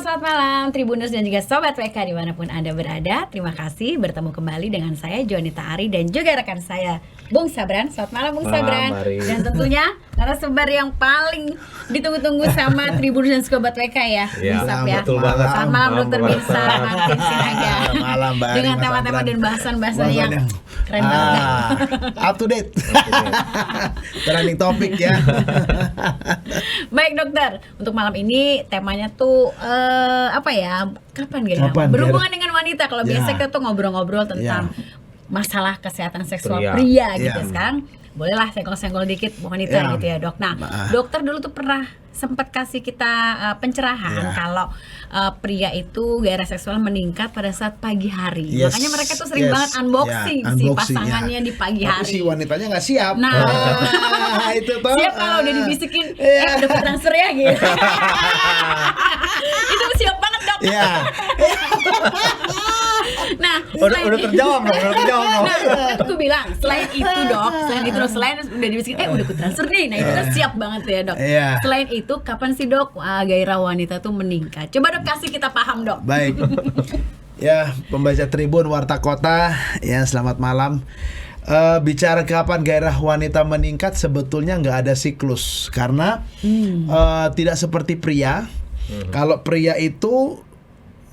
selamat malam Tribuners dan juga Sobat WK dimanapun Anda berada. Terima kasih bertemu kembali dengan saya Jonita Ari dan juga rekan saya Bung Sabran. Selamat malam Bung Sabran. Dan tentunya narasumber yang paling ditunggu-tunggu sama Tribuners dan Sobat WK ya, Bung Sab ya. Betul banget. Selamat malam Dokter Mirsa Martin Sinaga. Malam Mbak. Dengan tema-tema dan bahasan-bahasan yang keren banget. Up to date. Trending topik ya. Baik dokter, untuk malam ini temanya tuh apa ya? Kapan berhubungan dengan wanita. Kalau biasa kita tuh ngobrol-ngobrol tentang masalah kesehatan seksual pria gitu. Sekarang bolehlah senggol-senggol dikit wanita gitu ya dok. Nah dokter dulu tuh pernah sempat kasih kita pencerahan kalau pria itu gairah seksual meningkat pada saat pagi hari. Makanya mereka tuh sering banget unboxing si pasangannya di pagi hari. Tapi si wanitanya nggak siap. Nah itu tuh. Siap kalau udah dibisikin, udah transfer ya gitu. Itu siap banget dok. Nah, udah terjawab dong. Nah, aku bilang selain itu dok, selain udah dibisikin, udah ku transfer nih. Nah itu kan siap banget ya dok. Selain itu, kapan sih dok gairah wanita tuh meningkat? Coba dok kasih kita paham dok. Baik. Ya, pembaca Tribun Warta Kota, ya selamat malam. Bicara kapan gairah wanita meningkat, sebetulnya nggak ada siklus karena tidak seperti pria. Kalau pria itu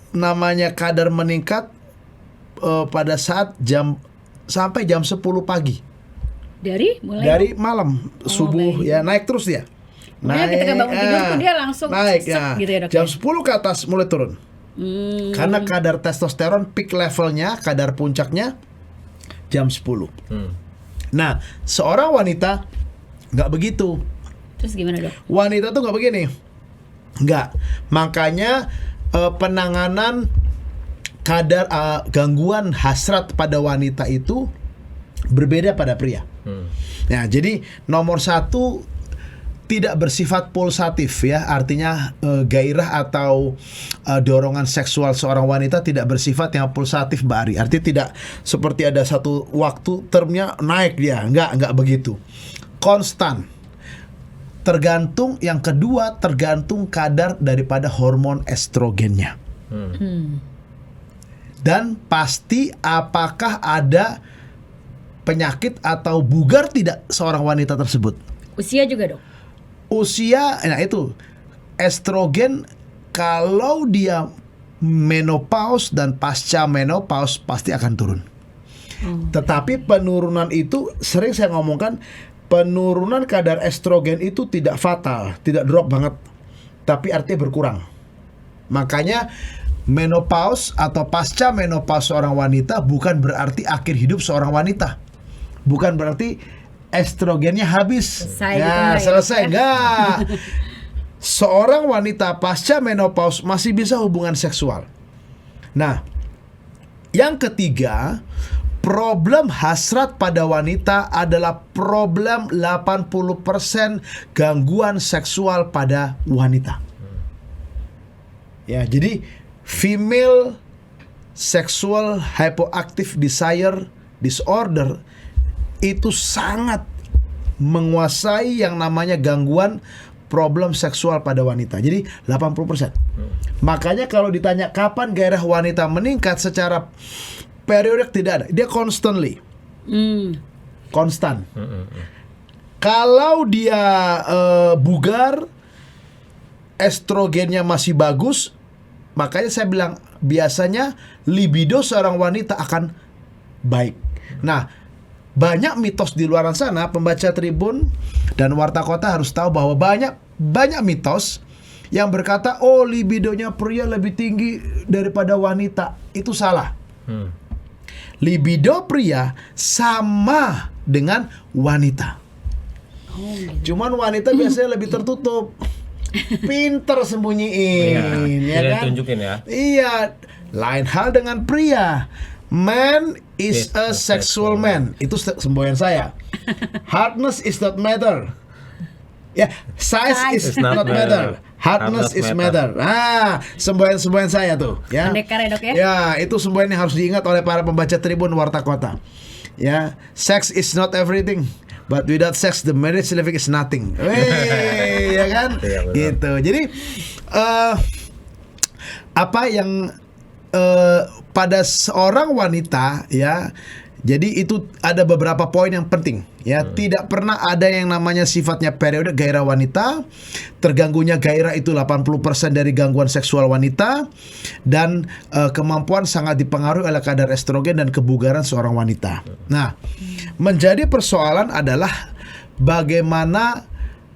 namanya kadar meningkat pada saat sampai jam 10 pagi. Dari malam subuh ya naik terus dia. Naik, ketika bangun tidur tuh dia langsung naik ya. Gitu ya dok. Jam 10 ke atas mulai turun. Karena kadar testosteron peak levelnya, kadar puncaknya jam 10. Nah, seorang wanita nggak begitu. Terus gimana dok? Wanita tuh nggak begini. Nggak. Makanya penanganan kadar gangguan hasrat pada wanita itu berbeda pada pria. Nah, jadi nomor 1 tidak bersifat pulsatif ya, artinya gairah atau dorongan seksual seorang wanita tidak bersifat yang pulsatif Mbak Ari. Artinya tidak seperti ada satu waktu termnya naik dia, enggak begitu. Konstan. Tergantung, yang kedua tergantung kadar daripada hormon estrogennya. Dan pasti apakah ada penyakit atau bugar tidak seorang wanita tersebut. Usia juga dok? Usia, nah itu estrogen kalau dia menopause dan pasca menopause pasti akan turun. Tetapi penurunan itu sering saya ngomongkan, penurunan kadar estrogen itu tidak fatal, tidak drop banget, tapi artinya berkurang. Makanya menopause atau pasca menopause seorang wanita bukan berarti akhir hidup seorang wanita. Bukan berarti estrogennya habis. Selesai enggak. Seorang wanita pasca menopause masih bisa hubungan seksual. Nah, yang ketiga, problem hasrat pada wanita adalah problem 80% gangguan seksual pada wanita. Ya, jadi female sexual hypoactive desire disorder itu sangat menguasai yang namanya gangguan problem seksual pada wanita. Jadi 80%. Makanya kalau ditanya kapan gairah wanita meningkat secara periodik, tidak ada. Dia constantly. Konstan. Kalau dia bugar, estrogennya masih bagus, makanya saya bilang biasanya libido seorang wanita akan baik. Nah, banyak mitos di luar sana, pembaca Tribun dan Warta Kota harus tahu bahwa banyak mitos yang berkata libidonya pria lebih tinggi daripada wanita. Itu salah. Libido pria sama dengan wanita. Cuman wanita biasanya lebih tertutup, pinter sembunyiin, ya kan? Tunjukin ya. Iya, lain hal dengan pria. Man is a sexual man. Itu semboyan saya. Hardness is not matter. Ya, size is not matter. Hardness is matter. Nah, semboyan saya tuh, ya. Pendekar ya dok ya? Ya, itu semboyan yang harus diingat oleh para pembaca Tribun Warta Kota. Ya, sex is not everything, but without sex the marriage living is nothing. Ya kan? Iya, gitu. Jadi apa yang pada seorang wanita ya. Jadi itu ada beberapa poin yang penting ya. Tidak pernah ada yang namanya sifatnya periode gairah wanita. Terganggunya gairah itu 80% dari gangguan seksual wanita. Dan kemampuan sangat dipengaruhi oleh kadar estrogen dan kebugaran seorang wanita. Nah, menjadi persoalan adalah bagaimana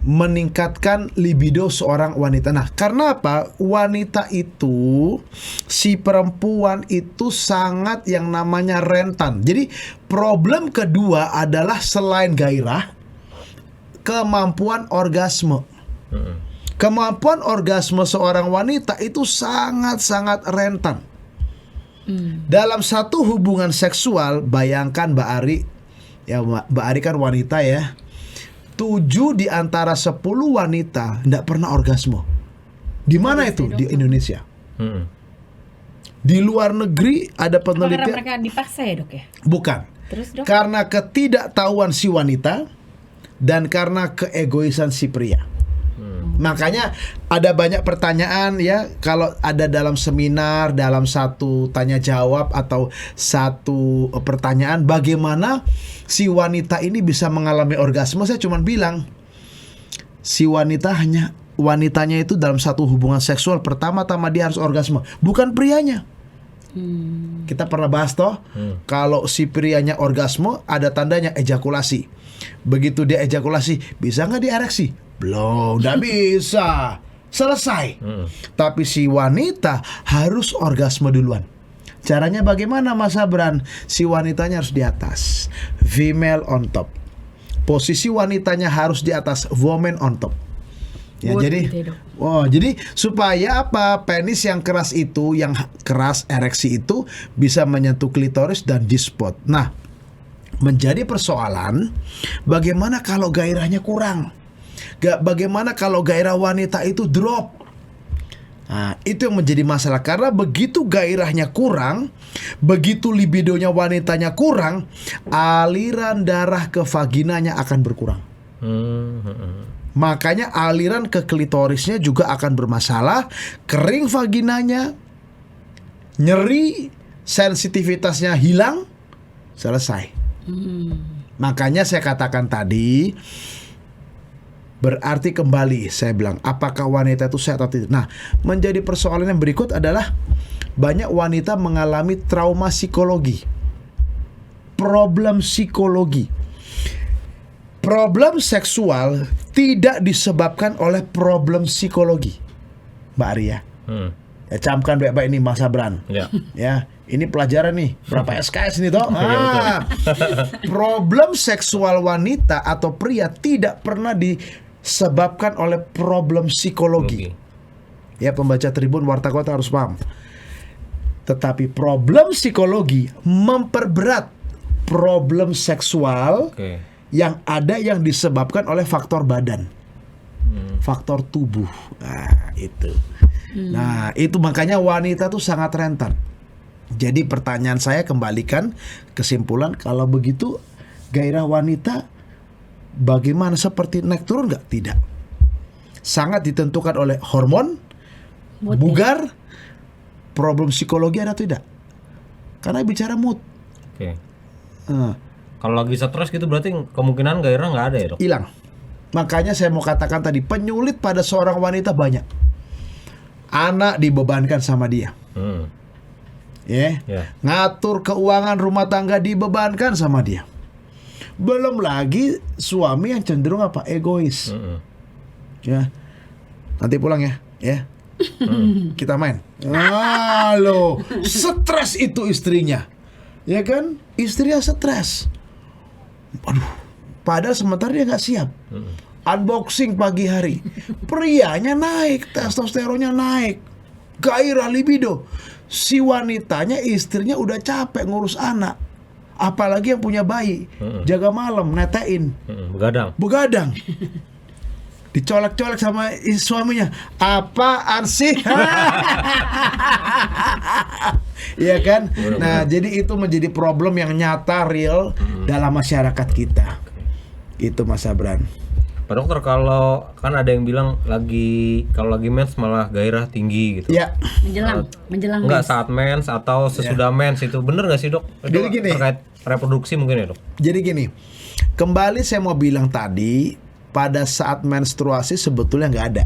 meningkatkan libido seorang wanita. Nah, karena apa? Wanita itu, si perempuan itu sangat yang namanya rentan. Jadi, problem kedua adalah selain gairah, kemampuan orgasme. Kemampuan orgasme seorang wanita itu sangat-sangat rentan. Dalam satu hubungan seksual, bayangkan Mbak Ari, ya Mbak Ari kan wanita ya. 7 di antara 10 wanita tidak pernah orgasme. Di mana itu? Di Indonesia. Di luar negeri ada penelitian. Karena mereka dipaksa ya dok ya? Bukan. Terus dok? Karena ketidaktahuan si wanita dan karena keegoisan si pria. Makanya ada banyak pertanyaan ya, kalau ada dalam seminar, dalam satu tanya jawab atau satu pertanyaan, bagaimana si wanita ini bisa mengalami orgasme, saya cuma bilang si wanitanya itu dalam satu hubungan seksual pertama-tama dia harus orgasme, bukan prianya. Kita pernah bahas toh, kalau si prianya orgasme ada tandanya ejakulasi. Begitu dia ejakulasi, bisa nggak diereksi? Belum, nggak bisa. Selesai. Tapi si wanita harus orgasme duluan. Caranya bagaimana Mas Abran? Si wanitanya harus di atas, female on top. Posisi wanitanya harus di atas, woman on top. Ya, jadi supaya apa? Penis yang keras itu, yang keras ereksi itu bisa menyentuh klitoris dan G-spot. Nah, menjadi persoalan bagaimana kalau gairahnya kurang? Bagaimana kalau gairah wanita itu drop? Nah, itu yang menjadi masalah. Karena begitu gairahnya kurang, begitu libidonya wanitanya kurang, aliran darah ke vaginanya akan berkurang. Makanya aliran ke klitorisnya juga akan bermasalah. Kering vaginanya, nyeri, sensitivitasnya hilang, selesai. Makanya saya katakan tadi, berarti kembali saya bilang, apakah wanita itu sehat atau tidak? Nah, menjadi persoalan yang berikut adalah banyak wanita mengalami trauma psikologi, problem psikologi. Problem seksual tidak disebabkan oleh problem psikologi, Mbak Arya. Ya, camkan baik-baik ini Mas Abran. Ya, ini pelajaran nih, berapa SKS nih toh? Problem seksual wanita atau pria tidak pernah disebabkan oleh problem psikologi. Ya, pembaca Tribun Warta Kota harus paham. Tetapi problem psikologi memperberat problem seksual yang ada yang disebabkan oleh faktor badan, faktor tubuh. Nah, itu. Nah, itu makanya wanita tuh sangat rentan. Jadi pertanyaan saya, kembalikan kesimpulan, kalau begitu gairah wanita bagaimana, seperti naik turun nggak? Tidak. Sangat ditentukan oleh hormon, bugar, problem psikologi ada atau tidak. Karena bicara mood. Kalau lagi stres gitu berarti kemungkinan gairah nggak ada ya dok? Hilang. Makanya saya mau katakan tadi, penyulit pada seorang wanita banyak. Anak dibebankan sama dia. Ngatur keuangan rumah tangga dibebankan sama dia. Belum lagi suami yang cenderung apa? Egois. Ya. Nanti pulang ya. Ya. Kita main. Halo, stres itu istrinya. Ya kan? Istrinya stres. Aduh, padahal sementara dia nggak siap. Unboxing pagi hari, prianya naik, testosteronnya naik, gairah libido. Si wanitanya, istrinya udah capek ngurus anak, apalagi yang punya bayi, jaga malam, netein, begadang. Dicolek-colek sama suaminya, apaan sih? Iya kan? Nah, jadi itu menjadi problem yang nyata, real dalam masyarakat kita. Itu Mas Abran. Pak dokter, kalau kan ada yang bilang kalau lagi mens malah gairah tinggi gitu. Ya. menjelang Enggak mens. saat mens atau sesudah mens itu bener nggak sih dok? Itu Jadi gini. terkait reproduksi mungkin ya dok? Jadi gini, kembali saya mau bilang tadi, pada saat menstruasi sebetulnya nggak ada.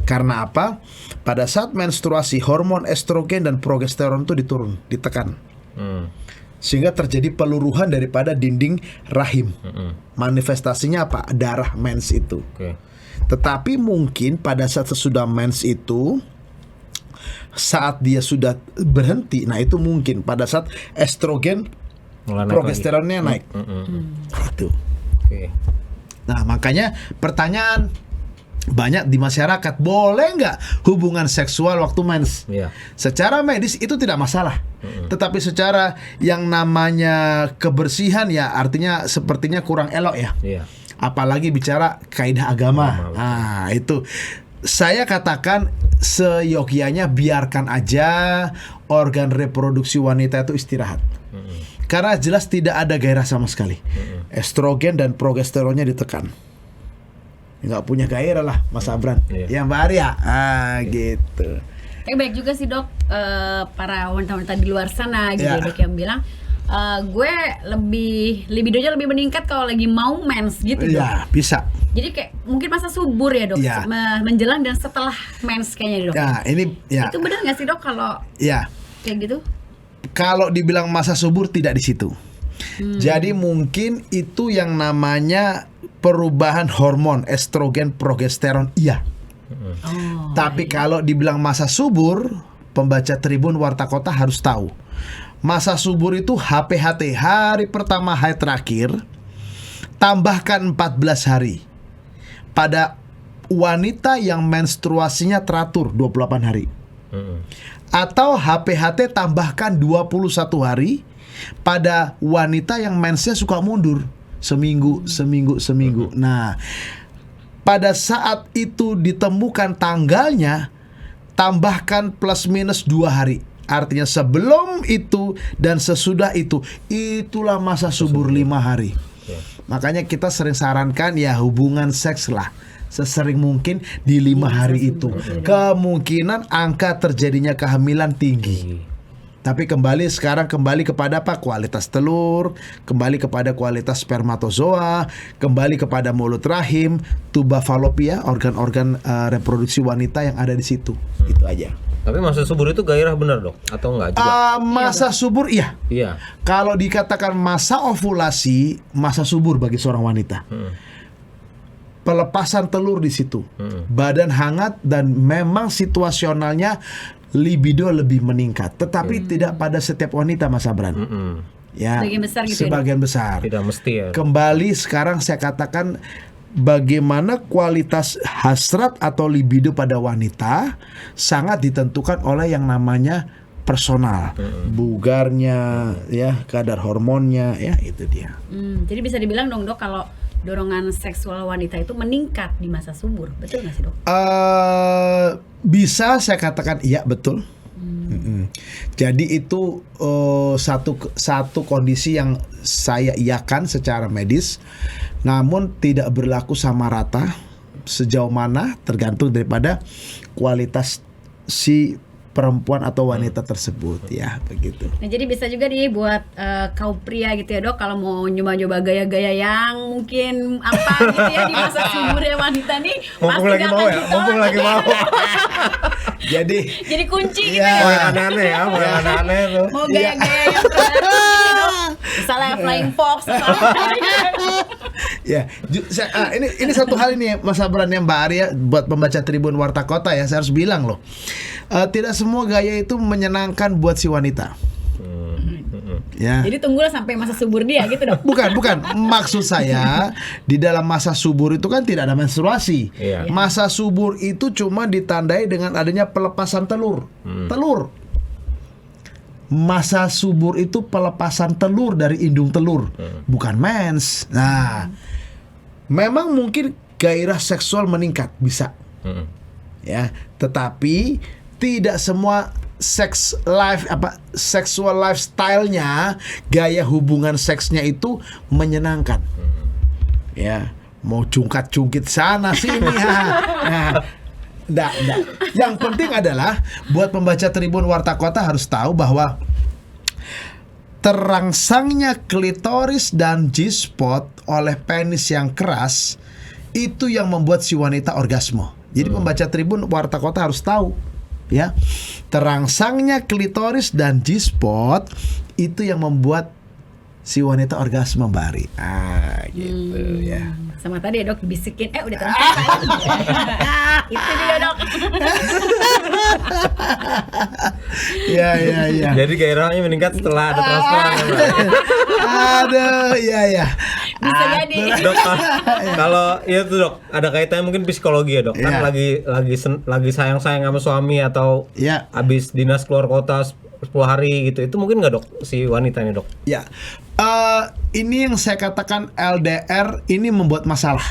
Karena apa? Pada saat menstruasi hormon estrogen dan progesteron itu ditekan. Sehingga terjadi peluruhan daripada dinding rahim. Manifestasinya apa? Darah mens itu. Oke. Tetapi mungkin pada saat sesudah mens itu, saat dia sudah berhenti, nah itu mungkin pada saat estrogen, Mulai naik progesteronnya naik. Itu. Oke. Nah makanya pertanyaan banyak di masyarakat, boleh nggak hubungan seksual waktu mens? Iya. Secara medis itu tidak masalah. Tetapi secara yang namanya kebersihan ya artinya sepertinya kurang elok ya. Iya. Apalagi bicara kaidah agama. Nah itu saya katakan seyogyanya biarkan aja organ reproduksi wanita itu istirahat. Karena jelas tidak ada gairah sama sekali. Estrogen dan progesteronnya ditekan. Nggak punya gairah lah Mas Abran. Iya. Ya Mbak Arya. Gitu. Tapi baik juga sih dok, para wanita-wanita di luar sana gitu Ya. dok yang bilang gue libidonya lebih meningkat kalau lagi mau mens gitu dok. Ya bisa. Jadi kayak mungkin masa subur ya dok, Ya. menjelang dan setelah mens kayaknya dok. Ya ini ya. Itu benar nggak sih dok kalau Ya. kayak gitu? Kalau dibilang masa subur tidak di situ. Jadi mungkin itu yang namanya perubahan hormon estrogen progesteron iya. Tapi kalau dibilang masa subur, pembaca Tribun Warta Kota harus tahu. Masa subur itu HPHT, hari pertama hari terakhir, tambahkan 14 hari. Pada wanita yang menstruasinya teratur 28 hari. Atau HPHT tambahkan 21 hari pada wanita yang mensnya suka mundur seminggu. Nah, pada saat itu ditemukan tanggalnya, tambahkan plus minus 2 hari. Artinya sebelum itu dan sesudah itu, itulah masa subur 5 hari. Makanya kita sering sarankan ya hubungan seks lah sesering mungkin di 5 hari itu. Kemungkinan angka terjadinya kehamilan tinggi. Tapi sekarang kembali kepada apa? Kualitas telur, kembali kepada kualitas spermatozoa, kembali kepada mulut rahim, tuba falopia, organ-organ reproduksi wanita yang ada di situ. Itu aja. Tapi masa subur itu gairah benar dok? Atau enggak juga? Masa subur iya. Iya. Kalau dikatakan masa ovulasi, masa subur bagi seorang wanita. Pelepasan telur di situ, badan hangat dan memang situasionalnya libido lebih meningkat. Tetapi tidak pada setiap wanita Mas Abran. Ya, Sebagian besar gitu ya, sebagian besar. Tidak mesti ya. Kembali sekarang saya katakan bagaimana kualitas hasrat atau libido pada wanita sangat ditentukan oleh yang namanya personal, bugarnya, ya kadar hormonnya, ya itu dia. Jadi bisa dibilang dong dok kalau dorongan seksual wanita itu meningkat di masa subur, betul nggak sih dok? Bisa saya katakan iya betul. Jadi itu satu kondisi yang saya iakan secara medis, namun tidak berlaku sama rata. Sejauh mana tergantung daripada kualitas si perempuan atau wanita tersebut, ya begitu. Nah jadi bisa juga nih buat kaum pria gitu ya dok, kalau mau nyoba-nyoba gaya-gaya yang mungkin apa gitu ya di masa suburnya wanita nih, Mumpung pasti lagi nggak mau akan ya, ditolak mumpung lagi gitu ya. mau. Jadi kunci gitu Ya. ya. Oh yang aneh-aneh ya, mau yang aneh-aneh tuh. Mau gaya-gaya yang keren gitu dok. Misalnya flying fox atau apa. Ya, ini satu hal ini Mas Abran yang Mbak Arya buat pembaca Tribun Warta Kota ya, saya harus bilang loh. Tidak semua gaya itu menyenangkan buat si wanita. Ya. Jadi tunggulah sampai masa subur dia gitu dok. Bukan. Maksud saya di dalam masa subur itu kan tidak ada menstruasi. Iya. Masa subur itu cuma ditandai dengan adanya pelepasan telur. Telur. Masa subur itu pelepasan telur dari indung telur, bukan mens. Nah, memang mungkin gairah seksual meningkat bisa. Ya, tetapi tidak semua sexual lifestyle-nya, gaya hubungan seksnya itu menyenangkan. Ya, mau cungkat-cungkit sana sini ya. Nah, enggak. Yang penting adalah buat pembaca Tribun Warta Kota harus tahu bahwa terangsangnya klitoris dan G-spot oleh penis yang keras itu yang membuat si wanita orgasme. Jadi pembaca Tribun Warta Kota harus tahu, ya, terangsangnya klitoris dan G-spot itu yang membuat si wanita orgasme, Mbak Ari. Gitu ya. Sama tadi ya dok, bisikin, udah transfer. Itu dia dok. Ya. Jadi gairahnya meningkat setelah ada transferan. Aduh, ya. Bisa jadi. Dok, kalau ya tuh dok, ada kaitannya mungkin psikologi ya dok. Kan lagi sayang-sayang sama suami atau habis dinas keluar kota 10 hari gitu. Itu mungkin nggak dok si wanita ini dok? Ya. Ini yang saya katakan LDR ini membuat masalah,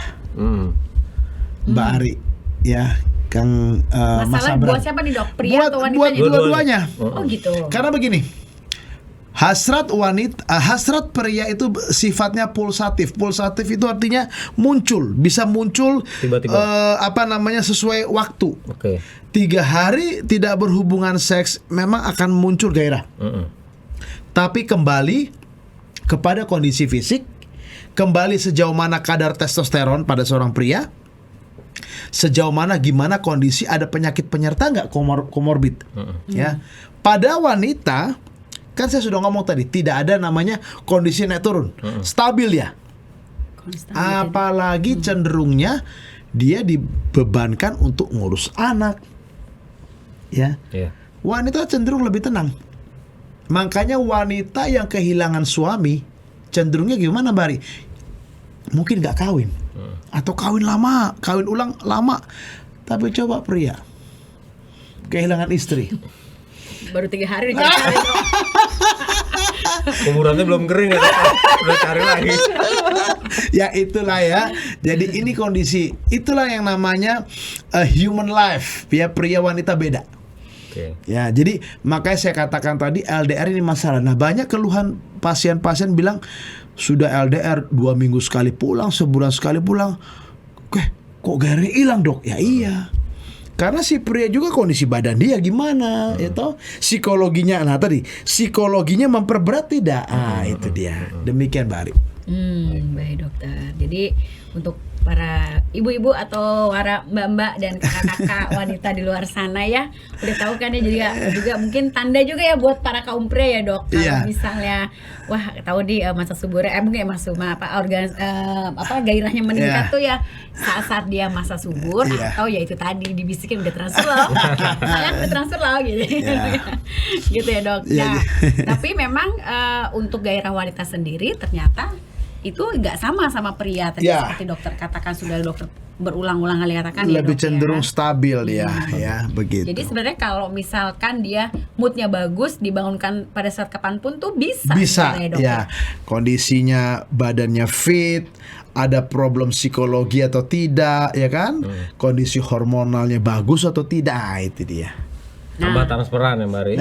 Mbak Ari, ya, Kang masalah buat siapa nih dok? Pria atau wanitanya? Buat dua-duanya. Oh gitu. Karena begini, hasrat pria itu sifatnya pulsatif. Pulsatif itu artinya bisa muncul tiba-tiba. Sesuai waktu. 3 hari tidak berhubungan seks memang akan muncul gairah. Tapi kembali kepada kondisi fisik, kembali sejauh mana kadar testosteron pada seorang pria, sejauh mana gimana kondisi ada penyakit penyerta nggak komorbid, ya. Pada wanita kan saya sudah ngomong tadi tidak ada namanya kondisi naik turun, stabil ya. Apalagi cenderungnya dia dibebankan untuk ngurus anak, ya. Wanita cenderung lebih tenang. Makanya wanita yang kehilangan suami cenderungnya gimana, Bari? Mungkin nggak kawin, atau kawin ulang lama. Tapi coba pria kehilangan istri, baru 3 hari udah cari. Kuburannya belum kering ya, udah cari lagi. Ya itulah ya. Jadi ini kondisi, itulah yang namanya human life. Ya, pria wanita beda. Ya, jadi makanya saya katakan tadi LDR ini masalah. Nah, banyak keluhan pasien-pasien bilang sudah LDR 2 minggu sekali pulang, sebulan sekali pulang. Kok gairahnya hilang dok? Ya iya. Karena si pria juga kondisi badan dia gimana, itu psikologinya. Nah tadi psikologinya memperberat tidak? Itu dia. Demikian Mbak Ari. Baik dokter. Jadi untuk para ibu-ibu atau para mbak-mbak dan kakak-kakak wanita di luar sana ya, udah tahu kan ya, juga mungkin tanda juga ya buat para kaum pria ya dok. Kalau misalnya tahu di masa suburnya mungkin gairahnya meningkat tuh ya saat dia masa subur, atau ya itu tadi dibisikin udah transfer loh. Sayang udah transfer loh gitu. Gitu ya dok. Nah, tapi memang untuk gairah wanita sendiri ternyata itu nggak sama pria tadi seperti dokter katakan, sudah dokter berulang-ulang kali katakan lebih cenderung stabil dia ya begitu. Jadi sebenarnya kalau misalkan dia moodnya bagus, dibangunkan pada saat kapanpun tuh bisa ya, kondisinya badannya fit, ada problem psikologi atau tidak ya kan, kondisi hormonalnya bagus atau tidak, itu dia. Tambah transferan ya Mbak Ri.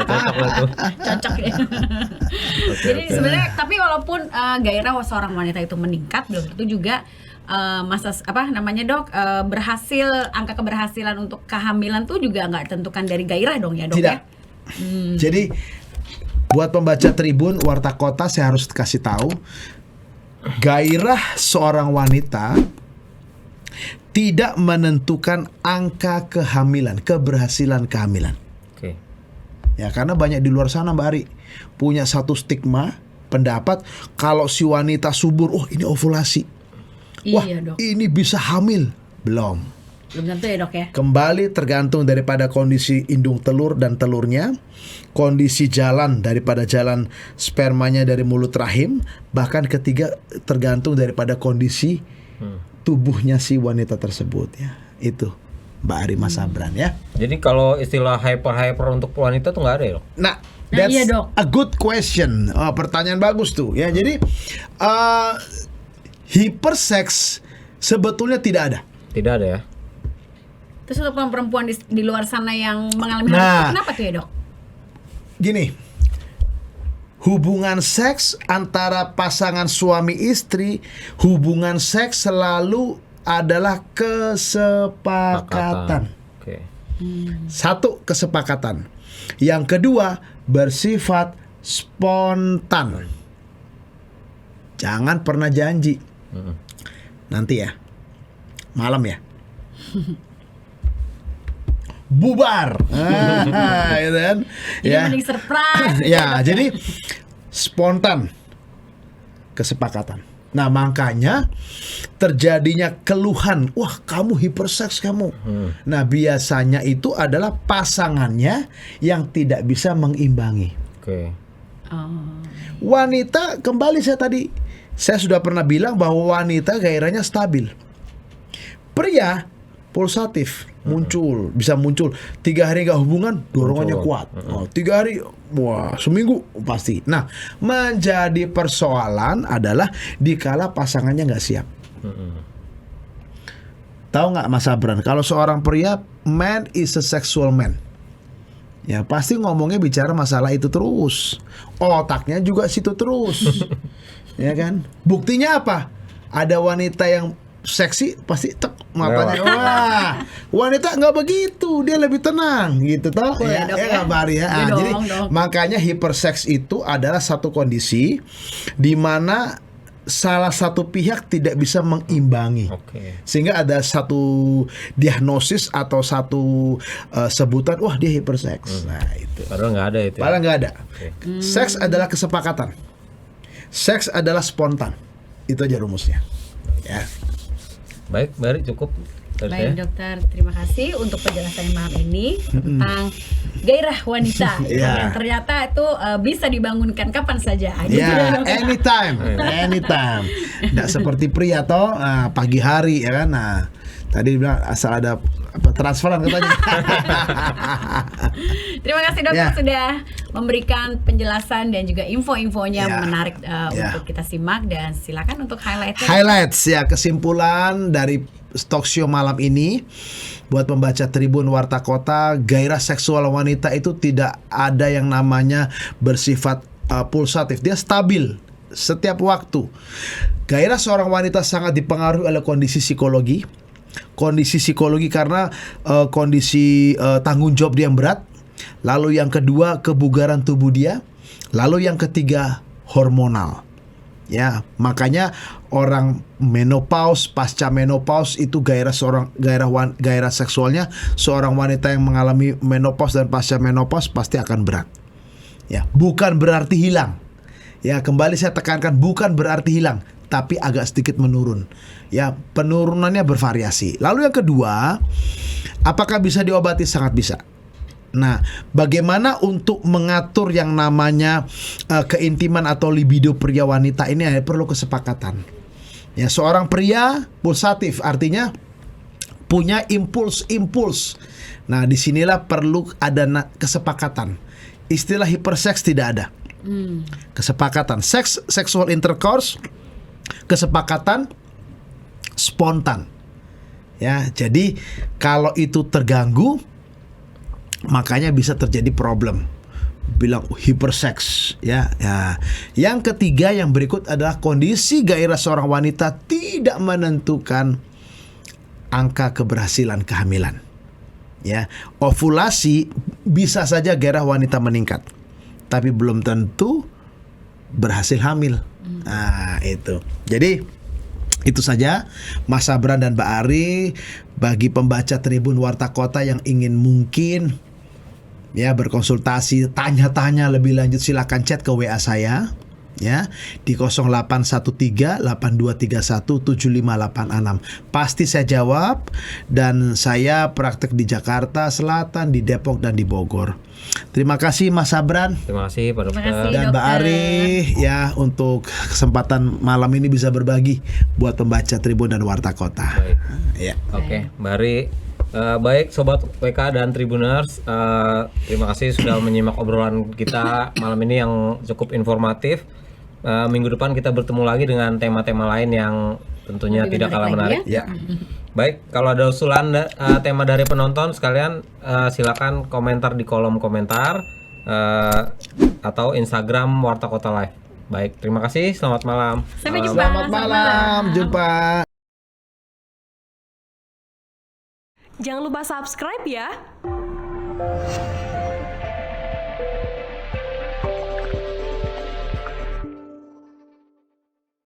Cocok lah tuh. Cocok ya. Jadi sebenarnya tapi walaupun gairah seorang wanita itu meningkat, belum tentu juga berhasil, angka keberhasilan untuk kehamilan tuh juga nggak ditentukan dari gairah dong ya dok. Tidak. Jadi buat pembaca Tribun Warta Kota saya harus kasih tahu, gairah seorang wanita tidak menentukan angka kehamilan, keberhasilan kehamilan. Ya, karena banyak di luar sana Mbak Ari punya satu stigma pendapat kalau si wanita subur, ini ovulasi. Dok. Ini bisa hamil. Belum tentu ya dok ya. Kembali tergantung daripada kondisi indung telur dan telurnya, kondisi jalan daripada jalan spermanya dari mulut rahim, bahkan ketiga tergantung daripada kondisi tubuhnya si wanita tersebut ya. Itu Mbak Ari Mas Abran ya. Jadi kalau istilah hyper untuk wanita tuh nggak ada ya dok? Nah, that's a good question. Pertanyaan bagus tuh ya. Jadi hiperseks sebetulnya tidak ada. Tidak ada ya. Terus untuk perempuan di luar sana yang mengalami hal itu kenapa tuh ya dok? Gini, hubungan seks antara pasangan suami istri, hubungan seks selalu adalah kesepakatan. Oke. Satu, kesepakatan. Yang kedua, bersifat spontan. Jangan pernah janji. Nanti ya, malam ya. Bubar. Gitu kan? Jadi mending surprise. Ya, jadi spontan, kesepakatan. Nah, makanya terjadinya keluhan, wah kamu hiperseks kamu. Nah, biasanya itu adalah pasangannya yang tidak bisa mengimbangi. Oke. Wanita, kembali saya sudah pernah bilang bahwa wanita gairahnya stabil. Pria pulsatif, bisa muncul 3 hari gak hubungan, dorongannya kuat. 3 hari, wah seminggu pasti. Nah, menjadi persoalan adalah dikala pasangannya gak siap. Tahu nggak Mas Abran, kalau seorang pria, man is a sexual man, ya pasti ngomongnya bicara masalah itu terus, otaknya juga situ terus. Ya kan? Buktinya apa? Ada wanita yang seksi pasti matanya, wah wanita nggak begitu, dia lebih tenang gitu toh. Ya kabar ya. Jadi makanya hiperseks itu adalah satu kondisi di mana salah satu pihak tidak bisa mengimbangi. Sehingga ada satu diagnosis atau satu sebutan, wah dia hiperseks. Nah itu. Padahal nggak ada itu. Padahal nggak ada. Seks adalah kesepakatan. Seks adalah spontan. Itu aja rumusnya. Ya. Baik, Bari cukup. Baik dokter, terima kasih untuk penjelasan malam ini tentang gairah wanita. Yang ternyata itu bisa dibangunkan kapan saja. Anytime. Nggak seperti pria toh, pagi hari ya kan. Nah, tadi bilang asal ada transferan katanya. Terima kasih dokter sudah memberikan penjelasan dan juga info-infonya menarik untuk kita simak, dan silakan untuk highlights ya, kesimpulan dari talk show malam ini buat pembaca Tribun Warta Kota. Gairah seksual wanita itu tidak ada yang namanya bersifat pulsatif, dia stabil setiap waktu. Gairah seorang wanita sangat dipengaruhi oleh kondisi psikologi karena kondisi tanggung jawab dia yang berat, lalu yang kedua kebugaran tubuh dia, lalu yang ketiga hormonal. Ya, makanya orang menopause, pasca menopause itu gairah seksualnya seorang wanita yang mengalami menopause dan pasca menopause pasti akan berat. Ya, bukan berarti hilang. Ya, kembali saya tekankan, bukan berarti hilang, tapi agak sedikit menurun. Ya, penurunannya bervariasi. Lalu yang kedua, apakah bisa diobati? Sangat bisa. Nah, bagaimana untuk mengatur yang namanya keintiman atau libido pria wanita ini? Perlu kesepakatan. Ya, seorang pria pulsatif artinya punya impuls. Nah, disinilah perlu ada kesepakatan. Istilah hiperseks tidak ada. Kesepakatan, sexual intercourse, kesepakatan spontan. Ya, jadi kalau itu terganggu, makanya bisa terjadi problem. Bilang hiperseks ya. Yang ketiga yang berikut adalah kondisi gairah seorang wanita tidak menentukan angka keberhasilan kehamilan. Ya, ovulasi bisa saja gairah wanita meningkat, tapi belum tentu berhasil hamil. Nah, itu. Jadi itu saja Mas Abran dan Mbak Ari bagi pembaca Tribun Warta Kota yang ingin mungkin ya berkonsultasi, tanya-tanya lebih lanjut, silakan chat ke WA saya ya di 0813-8231-7586. Pasti saya jawab, dan saya praktek di Jakarta Selatan, di Depok dan di Bogor. Terima kasih Mas Abran. Terima kasih Pak Dokter. Dan Mbak Ari ya untuk kesempatan malam ini bisa berbagi buat pembaca Tribun dan Warta Kota. Baik. Ya. Oke, Mbak Ari. Baik Sobat WK dan Tribuners, terima kasih sudah menyimak obrolan kita malam ini yang cukup informatif. Minggu depan kita bertemu lagi dengan tema-tema lain yang tentunya tidak kalah menarik. Ya. Baik, kalau ada usulan tema dari penonton sekalian, silakan komentar di kolom komentar. atau Instagram Warta Kota Live. Baik, terima kasih. Selamat malam. Sampai jumpa. Selamat malam. Jumpa. Jangan lupa subscribe ya.